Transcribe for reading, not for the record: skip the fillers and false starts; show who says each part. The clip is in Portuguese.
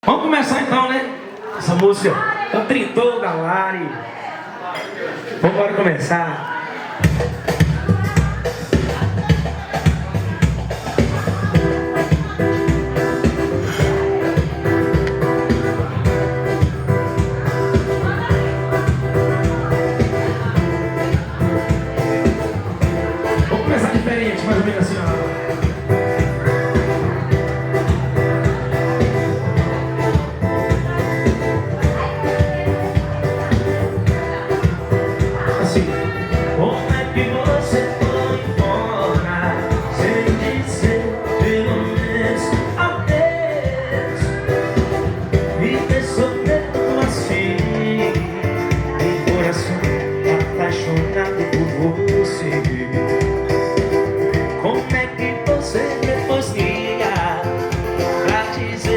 Speaker 1: Vamos começar então, né? Essa música. O Trintou da Lari. Vamos começar. Vamos começar diferente, mais ou menos assim, ó. Como é que você foi embora sem dizer pelo menos adeus? Me fez sofrer tanto assim, meu coração apaixonado por você. Como é que você depois liga pra dizer